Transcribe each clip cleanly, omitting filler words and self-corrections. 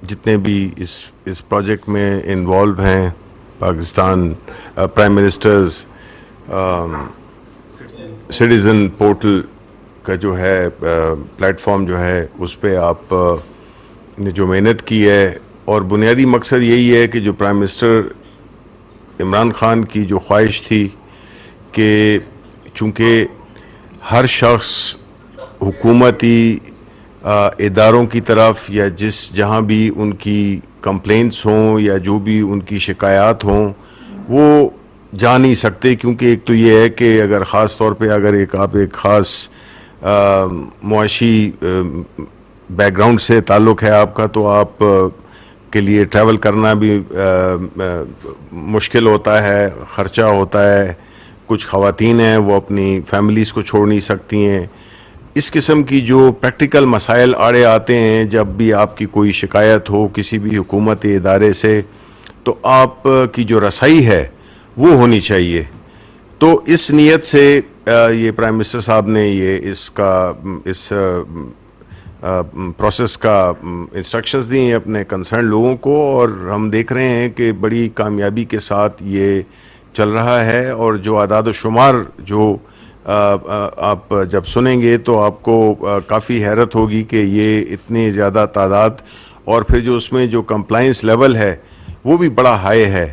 جتنے بھی اس پروجیکٹ میں انوالو ہیں، Pakistan prime ministers citizen portal کا جو ہے پلیٹ فارم جو ہے، اس پہ آپ نے جو محنت کی ہے، اور بنیادی مقصد یہی ہے کہ جو پرائم منسٹر عمران خان کی جو خواہش تھی کہ چونکہ ہر شخص حکومتی اداروں کی طرف یا جہاں بھی ان کی کمپلینٹس ہوں یا جو بھی ان کی شکایات ہوں وہ جا نہیں سکتے، کیونکہ ایک تو یہ ہے کہ اگر خاص طور پہ اگر آپ ایک خاص معاشی بیک گراؤنڈ سے تعلق ہے آپ کا، تو آپ کے لیے ٹریول کرنا بھی مشکل ہوتا ہے، خرچہ ہوتا ہے. کچھ خواتین ہیں وہ اپنی فیملیز کو چھوڑ نہیں سکتی ہیں. اس قسم کی جو پریکٹیکل مسائل آڑے آتے ہیں جب بھی آپ کی کوئی شکایت ہو کسی بھی حکومتی ادارے سے، تو آپ کی جو رسائی ہے وہ ہونی چاہیے. تو اس نیت سے یہ پرائم منسٹر صاحب نے اس پروسیس کا انسٹرکشنز دی ہیں اپنے کنسرن لوگوں کو، اور ہم دیکھ رہے ہیں کہ بڑی کامیابی کے ساتھ یہ چل رہا ہے. اور جو اعداد و شمار جو آپ جب سنیں گے تو آپ کو کافی حیرت ہوگی کہ یہ اتنی زیادہ تعداد، اور پھر جو اس میں جو کمپلائنس لیول ہے وہ بھی بڑا ہائی ہے.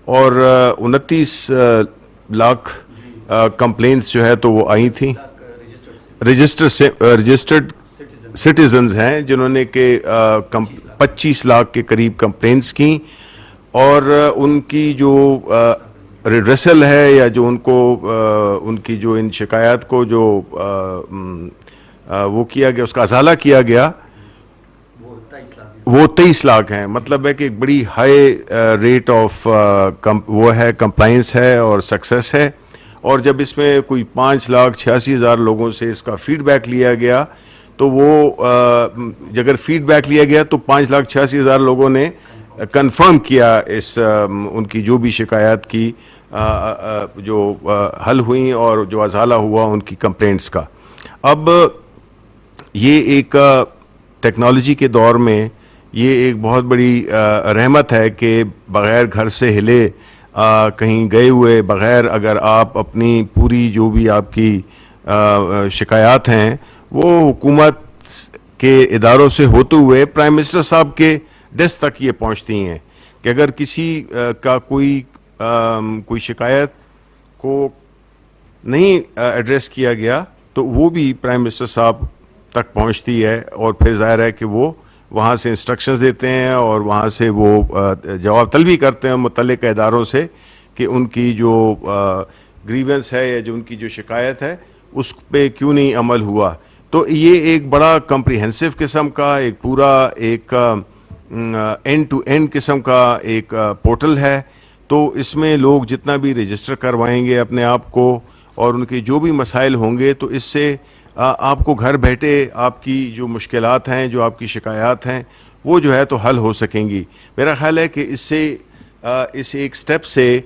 اور 29 لاکھ کمپلینس جو ہے تو وہ آئی تھیں، رجسٹرڈ سٹیزنز ہیں جنہوں نے کہ 25 لاکھ کے قریب کمپلینس کی، اور ان کی جو ریڈریسل ہے یا جو ان کی جو ان شکایات کو جو وہ کیا گیا، اس کا ازالہ کیا گیا، وہ 23 لاکھ ہیں. مطلب ہے کہ ایک بڑی ہائی ریٹ آف وہ ہے، کمپلائنس ہے اور سکسیس ہے. اور جب اس میں کوئی 5,86,000 لوگوں سے اس کا فیڈ بیک لیا گیا، تو وہ اگر فیڈ بیک لیا گیا تو 5,86,000 لوگوں نے کنفرم کیا ان کی جو بھی شکایات کی جو حل ہوئیں اور جو ازالہ ہوا ان کی کمپلینٹس کا. اب یہ ایک ٹیکنالوجی کے دور میں یہ ایک بہت بڑی رحمت ہے کہ بغیر گھر سے ہلے کہیں گئے ہوئے بغیر اگر آپ اپنی پوری جو بھی آپ کی شکایات ہیں وہ حکومت کے اداروں سے ہوتے ہوئے پرائم منسٹر صاحب کے ڈیسک تک یہ پہنچتی ہیں. کہ اگر کسی کا کوئی شکایت کو نہیں ایڈریس کیا گیا تو وہ بھی پرائم منسٹر صاحب تک پہنچتی ہے، اور پھر ظاہر ہے کہ وہ وہاں سے انسٹرکشنز دیتے ہیں اور وہاں سے وہ جواب طلبی کرتے ہیں متعلقہ اداروں سے کہ ان کی جو گریونس ہے یا جو ان کی جو شکایت ہے اس پہ کیوں نہیں عمل ہوا. تو یہ ایک بڑا کمپریہنسو قسم کا ایک پورا ایک اینڈ ٹو اینڈ قسم کا ایک پورٹل ہے. تو اس میں لوگ جتنا بھی رجسٹر کروائیں گے اپنے آپ کو اور ان کے جو بھی مسائل ہوں گے، تو اس سے آپ کو گھر بیٹھے آپ کی جو مشکلات ہیں، جو آپ کی شکایات ہیں، وہ جو ہے تو حل ہو سکیں گی. میرا خیال ہے کہ اس ایک سٹیپ سے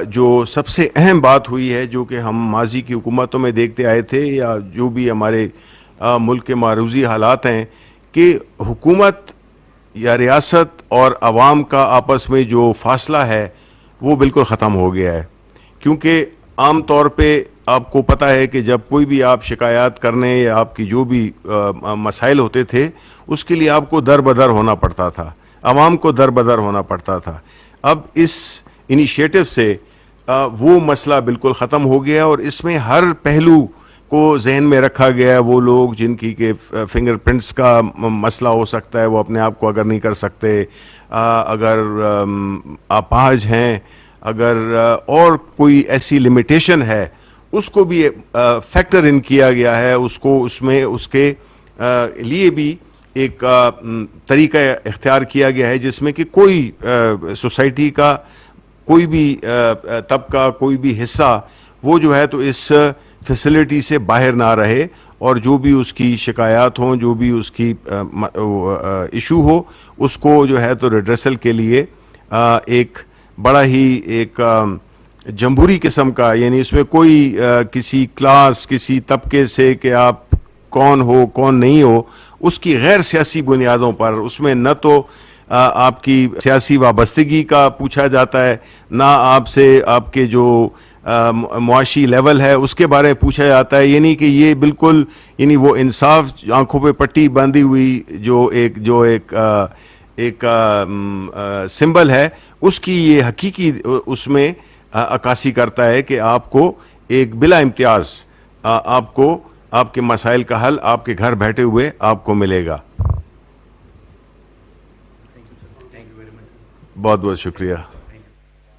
جو سب سے اہم بات ہوئی ہے، جو کہ ہم ماضی کی حکومتوں میں دیکھتے آئے تھے یا جو بھی ہمارے ملک کے معروضی حالات ہیں، کہ حکومت یا ریاست اور عوام کا آپس میں جو فاصلہ ہے وہ بالکل ختم ہو گیا ہے. کیونکہ عام طور پہ آپ کو پتہ ہے کہ جب کوئی بھی آپ شکایات کرنے یا آپ کی جو بھی مسائل ہوتے تھے اس کے لیے آپ کو در بدر ہونا پڑتا تھا، عوام کو در بدر ہونا پڑتا تھا. اب اس انیشیٹو سے وہ مسئلہ بالکل ختم ہو گیا، اور اس میں ہر پہلو کو ذہن میں رکھا گیا ہے. وہ لوگ جن کی کہ فنگر پرنٹس کا مسئلہ ہو سکتا ہے، وہ اپنے آپ کو اگر نہیں کر سکتے، اگر اپاہج ہیں، اگر اور کوئی ایسی لمیٹیشن ہے، اس کو بھی فیکٹر ان کیا گیا ہے. اس میں اس کے لیے بھی ایک طریقہ اختیار کیا گیا ہے جس میں کہ کوئی سوسائٹی کا کوئی بھی طبقہ، کوئی بھی حصہ وہ جو ہے تو اس فیسلٹی سے باہر نہ رہے، اور جو بھی اس کی شکایات ہوں، جو بھی اس کی ایشو ہو، اس کو جو ہے تو ریڈریسل کے لیے ایک بڑا ہی ایک جمہوری قسم کا، یعنی اس میں کوئی کسی کلاس، کسی طبقے سے کہ آپ کون ہو کون نہیں ہو، اس کی غیر سیاسی بنیادوں پر، اس میں نہ تو آپ کی سیاسی وابستگی کا پوچھا جاتا ہے، نہ آپ سے آپ کے جو معاشی لیول ہے اس کے بارے میں پوچھا جاتا ہے. یعنی کہ یہ بالکل یعنی وہ انصاف آنکھوں پہ پٹی باندھی ہوئی جو ایک سمبل ہے، اس کی یہ حقیقی اس میں عکاسی کرتا ہے کہ آپ کو ایک بلا امتیاز آپ کو آپ کے مسائل کا حل آپ کے گھر بیٹھے ہوئے آپ کو ملے گا. بہت بہت شکریہ.